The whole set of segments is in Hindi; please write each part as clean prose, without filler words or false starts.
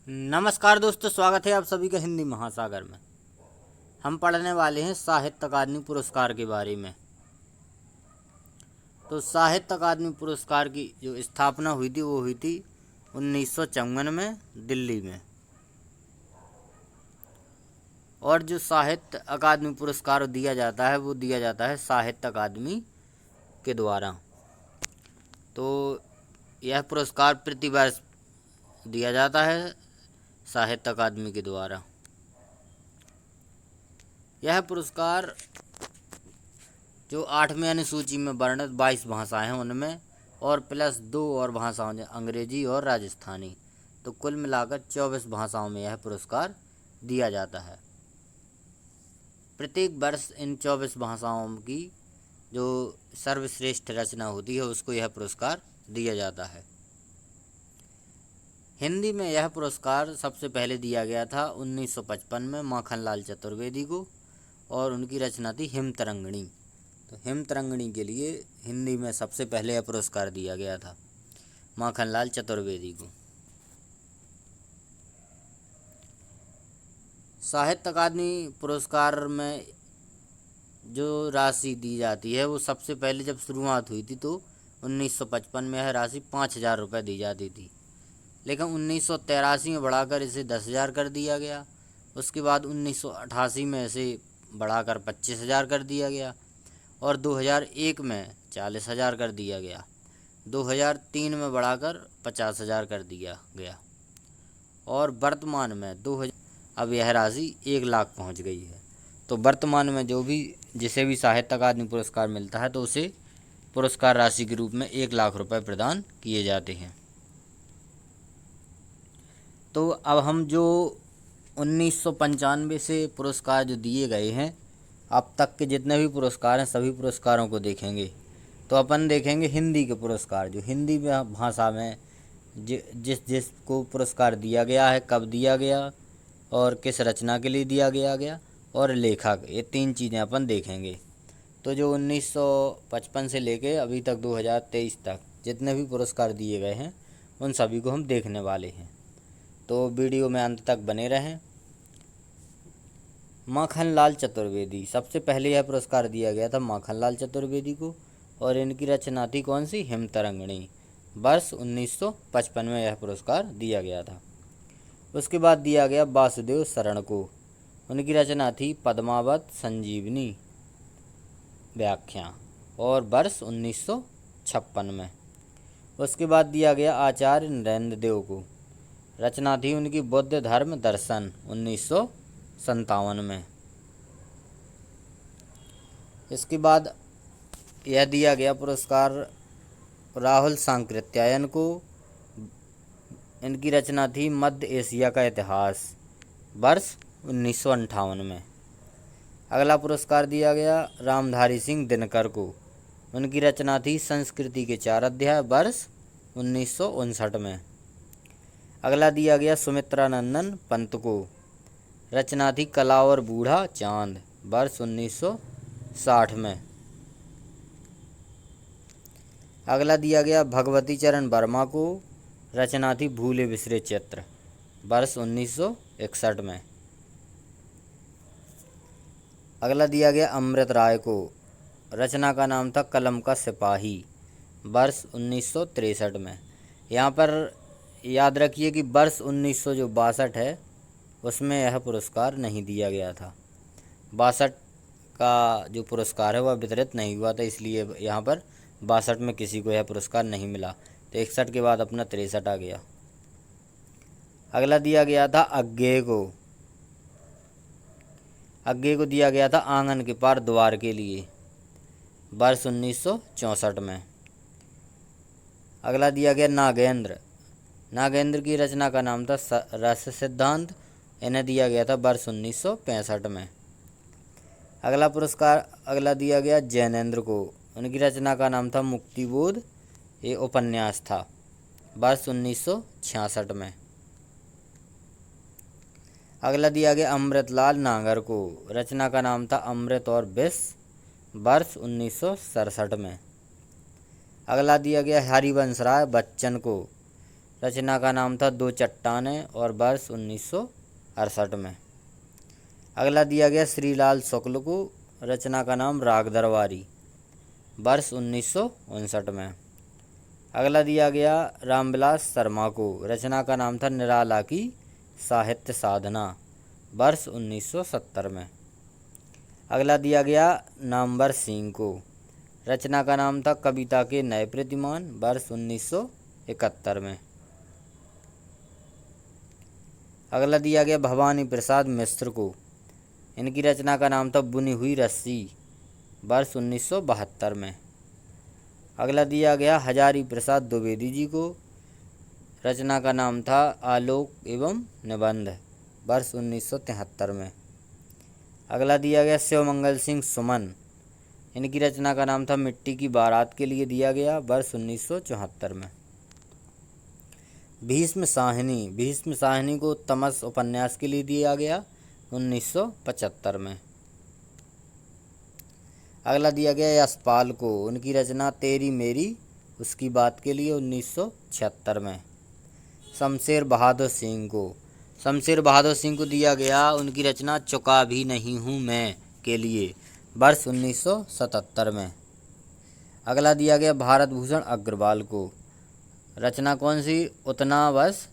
नमस्कार दोस्तों, स्वागत है आप सभी का हिंदी महासागर में। हम पढ़ने वाले हैं साहित्य अकादमी पुरस्कार के बारे में। तो साहित्य अकादमी पुरस्कार की जो स्थापना हुई थी वो हुई थी 1954 में दिल्ली में। और जो साहित्य अकादमी पुरस्कार दिया जाता है वो दिया जाता है साहित्य अकादमी के द्वारा। तो यह पुरस्कार प्रतिवर्ष दिया जाता है साहित्य अकादमी के द्वारा। यह पुरस्कार जो 8वीं अनुसूची में वर्णित 22 भाषाएं हैं उनमें और प्लस 2 और भाषाओं अंग्रेजी और राजस्थानी, तो कुल मिलाकर 24 भाषाओं में यह पुरस्कार दिया जाता है। प्रत्येक वर्ष इन 24 भाषाओं की जो सर्वश्रेष्ठ रचना होती है उसको यह पुरस्कार दिया जाता है। हिंदी में यह पुरस्कार सबसे पहले दिया गया था 1955 में माखनलाल चतुर्वेदी को, और उनकी रचना थी हिमतरंगिणी। तो हिमतरंगिणी के लिए हिंदी में सबसे पहले यह पुरस्कार दिया गया था माखनलाल चतुर्वेदी को। साहित्य अकादमी पुरस्कार में जो राशि दी जाती है वो सबसे पहले जब शुरुआत हुई थी तो 1955 में यह राशि 5,000 रुपये दी जाती थी, लेकिन 1983 में बढ़ाकर इसे 10,000 कर दिया गया। उसके बाद 1988 में इसे बढ़ाकर 25,000 कर दिया गया और 2001 में 40,000 कर दिया गया। 2003 में बढ़ाकर 50,000 कर दिया गया और वर्तमान में अब यह राशि 1 लाख पहुंच गई है। तो वर्तमान में जिसे भी साहित्य अकादमी पुरस्कार मिलता है तो उसे पुरस्कार राशि के रूप में 1 लाख रुपए प्रदान किए जाते हैं। तो अब हम जो 1995 से पुरस्कार जो दिए गए हैं, अब तक के जितने भी पुरस्कार हैं सभी पुरस्कारों को देखेंगे। तो अपन देखेंगे हिंदी के पुरस्कार, जो हिंदी भाषा में जिस को पुरस्कार दिया गया है, कब दिया गया और किस रचना के लिए दिया गया और लेखक, ये 3 चीज़ें अपन देखेंगे। तो जो 1955 से लेके अभी तक 2023 तक जितने भी पुरस्कार दिए गए हैं उन सभी को हम देखने वाले हैं, तो वीडियो में अंत तक बने रहें। माखनलाल चतुर्वेदी, सबसे पहले यह पुरस्कार दिया गया था माखनलाल चतुर्वेदी को और इनकी रचना थी कौन सी? हिमतरंगिणी। वर्ष 1955 में यह पुरस्कार दिया गया था। उसके बाद दिया गया वासुदेव शरण को, उनकी रचना थी पद्मावत संजीवनी व्याख्या और वर्ष 1956 में। उसके बाद दिया गया आचार्य नरेंद्र देव को, रचना थी उनकी बौद्ध धर्म दर्शन 1957 में। इसके बाद यह दिया गया पुरस्कार राहुल सांकृत्यायन को, इनकी रचना थी मध्य एशिया का इतिहास, वर्ष 1958 में। अगला पुरस्कार दिया गया रामधारी सिंह दिनकर को, उनकी रचना थी संस्कृति के 4 अध्याय, वर्ष 1959 में। अगला दिया गया सुमित्रानंदन पंत को, रचना थी कला और बूढ़ा चांद, वर्ष 1960 में। अगला दिया गया भगवती चरण वर्मा को, रचना थी भूले बिसरे चित्र, वर्ष 1961 में। अगला दिया गया अमृत राय को, रचना का नाम था कलम का सिपाही, वर्ष 1963 में। यहाँ पर याद रखिए कि वर्ष 1962 है उसमें यह पुरस्कार नहीं दिया गया था। 62 का जो पुरस्कार है वह वितरित नहीं हुआ था, इसलिए यहाँ पर 62 में किसी को यह पुरस्कार नहीं मिला। तो 61 के बाद अपना 63 आ गया। अगला दिया गया था अज्ञेय को दिया गया था आंगन के पार द्वार के लिए, वर्ष 1964 में। अगला दिया गया नागेंद्र की रचना का नाम था रस सिद्धांत, इन्हें दिया गया था वर्ष 1965 में। अगला दिया गया जैनेंद्र को, उनकी रचना का नाम था मुक्तिबोध, ये उपन्यास था, वर्ष 1966 में। अगला दिया गया अमृतलाल नागर को, रचना का नाम था अमृत और विष, वर्ष 1967 में। अगला दिया गया हरिवंश राय बच्चन को, रचना का नाम था दो चट्टानें और वर्ष 1968 में। अगला दिया गया श्रीलाल शुक्ल को, रचना का नाम राग दरबारी, वर्ष 1959 में। अगला दिया गया रामविलास शर्मा को, रचना का नाम था निराला की साहित्य साधना, वर्ष 1970 में। अगला दिया गया नामवर सिंह को, रचना का नाम था कविता के नए प्रतिमान, वर्ष 1971 में। अगला दिया गया भवानी प्रसाद मिश्र को, इनकी रचना का नाम था बुनी हुई रस्सी, वर्ष 1972 में। अगला दिया गया हजारी प्रसाद द्विवेदी जी को, रचना का नाम था आलोक एवं निबंध, वर्ष 1973 में। अगला दिया गया शिवमंगल सिंह सुमन, इनकी रचना का नाम था मिट्टी की बारात के लिए दिया गया, वर्ष 1974 में। भीष्म साहनी को तमस उपन्यास के लिए दिया गया 1975 में। अगला दिया गया यशपाल को, उनकी रचना तेरी मेरी उसकी बात के लिए 1976 में। शमशेर बहादुर सिंह को दिया गया उनकी रचना चुका भी नहीं हूँ मैं के लिए, वर्ष 1977 में। अगला दिया गया भारत भूषण अग्रवाल को, रचना कौन सी, उतना बस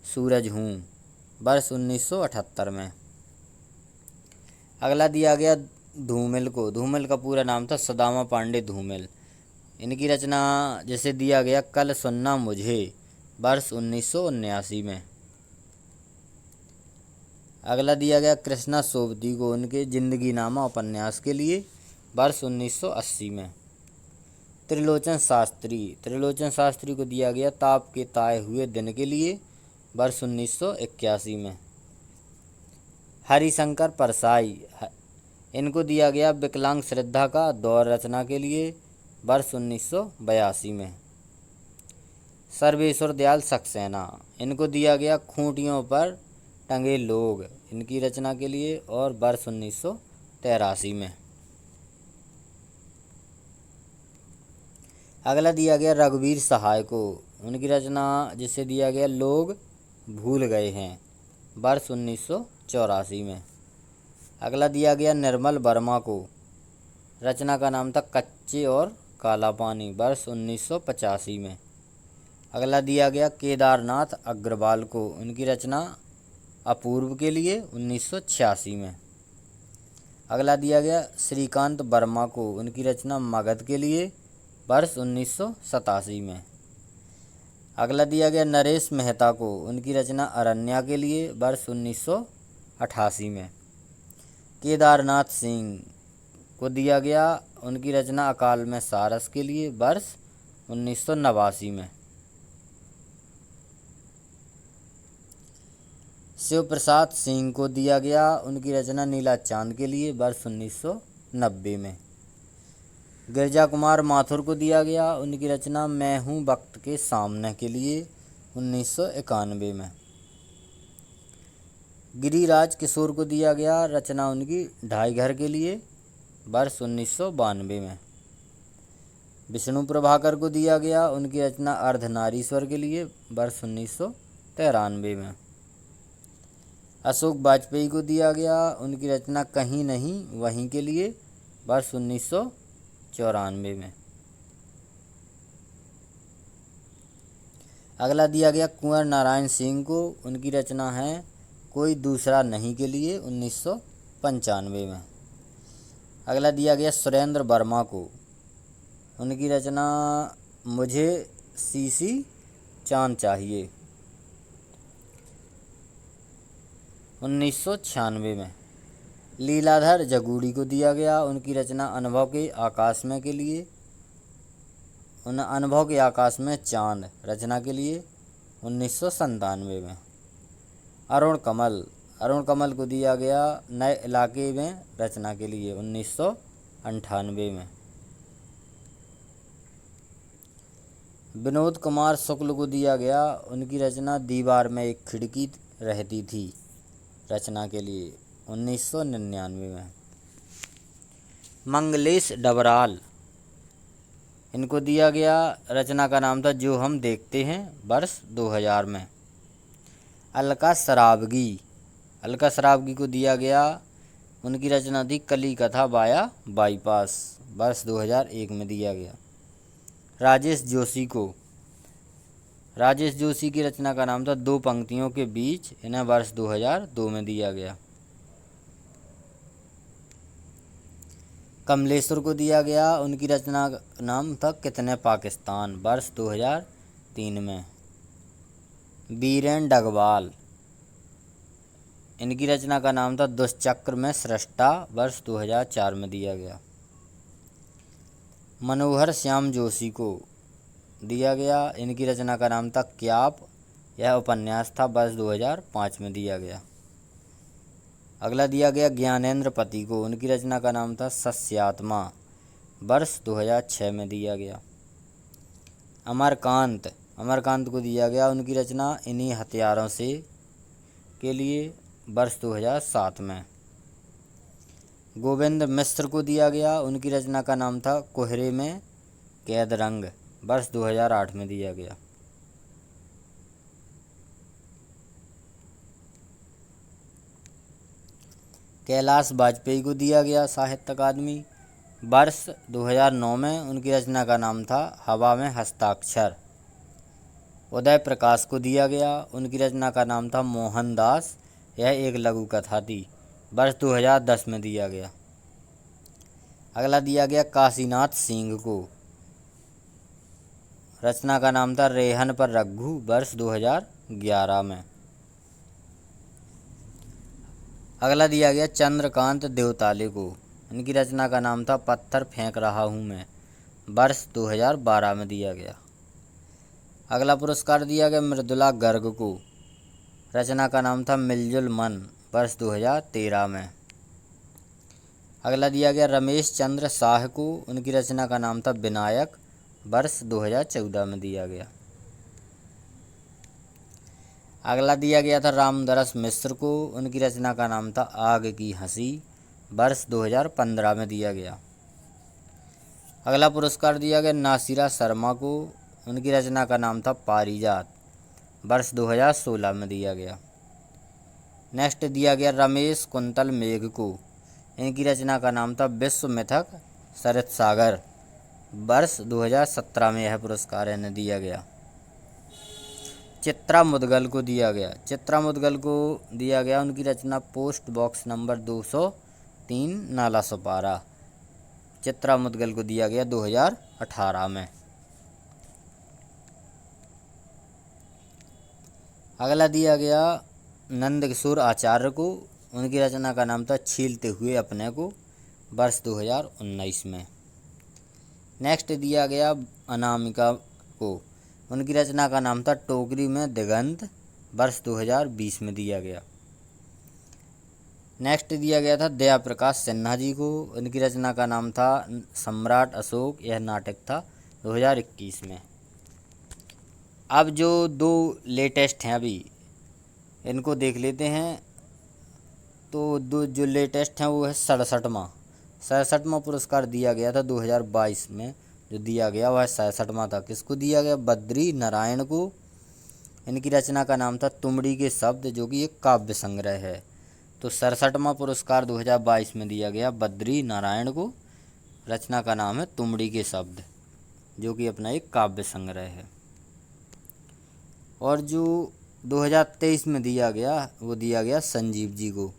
सूरज हूँ, वर्ष 1978 में। अगला दिया गया धूमिल को, धूमिल का पूरा नाम था सदामा पांडे धूमिल, इनकी रचना जिसे दिया गया कल सुनना मुझे, वर्ष 1979 में। अगला दिया गया कृष्णा सोबती को, उनके जिंदगी नामा उपन्यास के लिए, वर्ष 1980 में। त्रिलोचन शास्त्री को दिया गया ताप के ताए हुए दिन के लिए, वर्ष 1981 में। हरिशंकर परसाई, इनको दिया गया विकलांग श्रद्धा का दौर रचना के लिए, वर्ष 1982 में। सर्वेश्वर दयाल सक्सेना, इनको दिया गया खूंटियों पर टंगे लोग, इनकी रचना के लिए, और वर्ष 1983 में। अगला दिया गया रघुवीर सहाय को, उनकी रचना जिसे दिया गया लोग भूल गए हैं, वर्ष 1984 में। अगला दिया गया निर्मल वर्मा को, रचना का नाम था कच्चे और काला पानी, वर्ष 1985 में। अगला दिया गया केदारनाथ अग्रवाल को, उनकी रचना अपूर्व के लिए 1986 में। अगला दिया गया श्रीकांत वर्मा को, उनकी रचना मगध के लिए, वर्ष 1987 में। अगला दिया गया नरेश मेहता को, उनकी रचना अरण्या के लिए, वर्ष 1988 में। केदारनाथ सिंह को दिया गया उनकी रचना अकाल में सारस के लिए, वर्ष 1989 में। शिव प्रसाद सिंह को दिया गया उनकी रचना नीला चांद के लिए, वर्ष 1990 में। गिरजा कुमार माथुर को दिया गया उनकी रचना मैं हूँ वक्त के सामने के लिए, 1991 में। गिरिराज किशोर को दिया गया रचना उनकी ढाई घर के लिए, वर्ष 1992 में। विष्णु प्रभाकर को दिया गया उनकी रचना अर्धनारीश्वर के लिए, वर्ष 1993 में। अशोक वाजपेयी को दिया गया उनकी रचना कहीं नहीं वहीं के लिए, वर्ष 1994 में। अगला दिया गया कुंवर नारायण सिंह को, उनकी रचना है कोई दूसरा नहीं के लिए, 1995 में। अगला दिया गया सुरेंद्र वर्मा को, उनकी रचना मुझे सीसी चांद चाहिए, 1996 में। लीलाधर जगूड़ी को दिया गया उनकी रचना अनुभव के आकाश में के लिए, अनुभव के आकाश में चांद रचना के लिए, 1997 में। अरुण कमल को दिया गया नए इलाके में रचना के लिए, 1998 में। विनोद कुमार शुक्ल को दिया गया उनकी रचना दीवार में एक खिड़की रहती थी रचना के लिए, 1999 में। मंगलेश डबराल इनको दिया गया, रचना का नाम था जो हम देखते हैं, वर्ष 2000 में। अलका सराबगी, अलका सराबगी को दिया गया, उनकी रचना थी कली कथा वाया बाईपास, वर्ष 2001 में दिया गया। राजेश जोशी को, राजेश जोशी की रचना का नाम था दो पंक्तियों के बीच, इन्हें वर्ष 2002 में दिया गया। कमलेश्वर को दिया गया, उनकी रचना का नाम था कितने पाकिस्तान, वर्ष 2003 में। बीरेन डगवाल, इनकी रचना का नाम था दुष्चक्र में सृष्टा, वर्ष 2004 में दिया गया। मनोहर श्याम जोशी को दिया गया, इनकी रचना का नाम था क्याप, यह उपन्यास था, वर्ष 2005 में दिया गया। अगला दिया गया ज्ञानेंद्र पति को, उनकी रचना का नाम था सस्यात्मा, वर्ष 2006 में दिया गया। अमरकांत, अमरकांत को दिया गया, उनकी रचना इन्हीं हथियारों से के लिए, वर्ष 2007 में। गोविंद मिश्र को दिया गया, उनकी रचना का नाम था कोहरे में कैद रंग, वर्ष 2008 में दिया गया। कैलाश वाजपेयी को दिया गया साहित्य अकादमी, वर्ष 2009 में, उनकी रचना का नाम था हवा में हस्ताक्षर। उदय प्रकाश को दिया गया, उनकी रचना का नाम था मोहनदास, यह एक लघु कथा थी, वर्ष 2010 में दिया गया। अगला दिया गया काशीनाथ सिंह को, रचना का नाम था रेहन पर रघु, वर्ष 2011 में। अगला दिया गया चंद्रकांत देवताले को, इनकी रचना का नाम था पत्थर फेंक रहा हूँ मैं, वर्ष 2012 में दिया गया। अगला पुरस्कार दिया गया मृदुला गर्ग को, रचना का नाम था मिलजुल मन, वर्ष 2013 में। अगला दिया गया रमेश चंद्र शाह को, उनकी रचना का नाम था विनायक, वर्ष 2014 में दिया गया। अगला दिया गया था रामदरस मिश्र को, उनकी रचना का नाम था आग की हंसी, वर्ष 2015 में दिया गया। अगला पुरस्कार दिया गया नासिरा शर्मा को, उनकी रचना का नाम था पारिजात, वर्ष 2016 में दिया गया। नेक्स्ट दिया गया रमेश कुंतल मेघ को, इनकी रचना का नाम था विश्व मिथक सरित सागर, वर्ष 2017 में यह पुरस्कार इन्हें दिया गया। चित्रा मुदगल को दिया गया, चित्रा मुदगल को दिया गया, उनकी रचना पोस्ट बॉक्स नंबर 203 नाला सुपारा, चित्रा मुदगल को दिया गया 2018 में। अगला दिया गया नंदकिशोर आचार्य को, उनकी रचना का नाम था छीलते हुए अपने को, वर्ष 2019 में। नेक्स्ट दिया गया अनामिका को, उनकी रचना का नाम था टोकरी में दिगंत, वर्ष 2020 में दिया गया। नेक्स्ट दिया गया था दया प्रकाश सिन्हा जी को, उनकी रचना का नाम था सम्राट अशोक, यह नाटक था 2021 में। अब जो दो लेटेस्ट हैं अभी इनको देख लेते हैं। तो दो जो लेटेस्ट हैं वो है 67वां पुरस्कार दिया गया था 2022 में, जो दिया गया वह 67वां था। किसको दिया गया? बद्री नारायण को। इनकी रचना का नाम था तुमड़ी के शब्द, जो कि एक काव्य संग्रह है। तो 67वां पुरस्कार 2022 में दिया गया बद्री नारायण को। रचना का नाम है तुमड़ी के शब्द, जो कि अपना एक काव्य संग्रह है। और जो 2023 में दिया गया वो दिया गया संजीव जी को।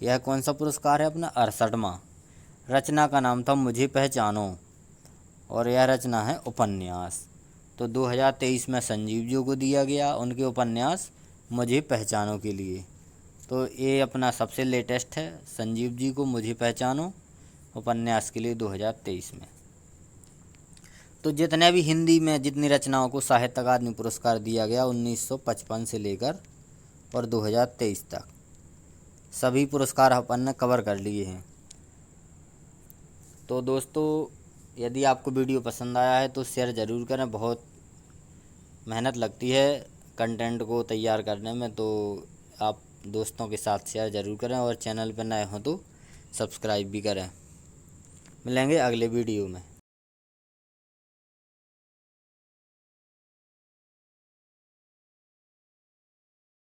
यह कौन सा पुरस्कार है? अपना 68वां। रचना का नाम था मुझे पहचानो, और यह रचना है उपन्यास। तो 2023 में संजीव जी को दिया गया उनके उपन्यास मुझे पहचानो के लिए। तो ये अपना सबसे लेटेस्ट है, संजीव जी को मुझे पहचानो उपन्यास के लिए 2023 में। तो जितने भी हिंदी में जितनी रचनाओं को साहित्य अकादमी पुरस्कार दिया गया 1955 से लेकर और 2023 तक, सभी पुरस्कार अपन ने कवर कर लिए हैं। तो दोस्तों, यदि आपको वीडियो पसंद आया है तो शेयर ज़रूर करें। बहुत मेहनत लगती है कंटेंट को तैयार करने में, तो आप दोस्तों के साथ शेयर ज़रूर करें, और चैनल पर नए हों तो सब्सक्राइब भी करें। मिलेंगे अगले वीडियो में।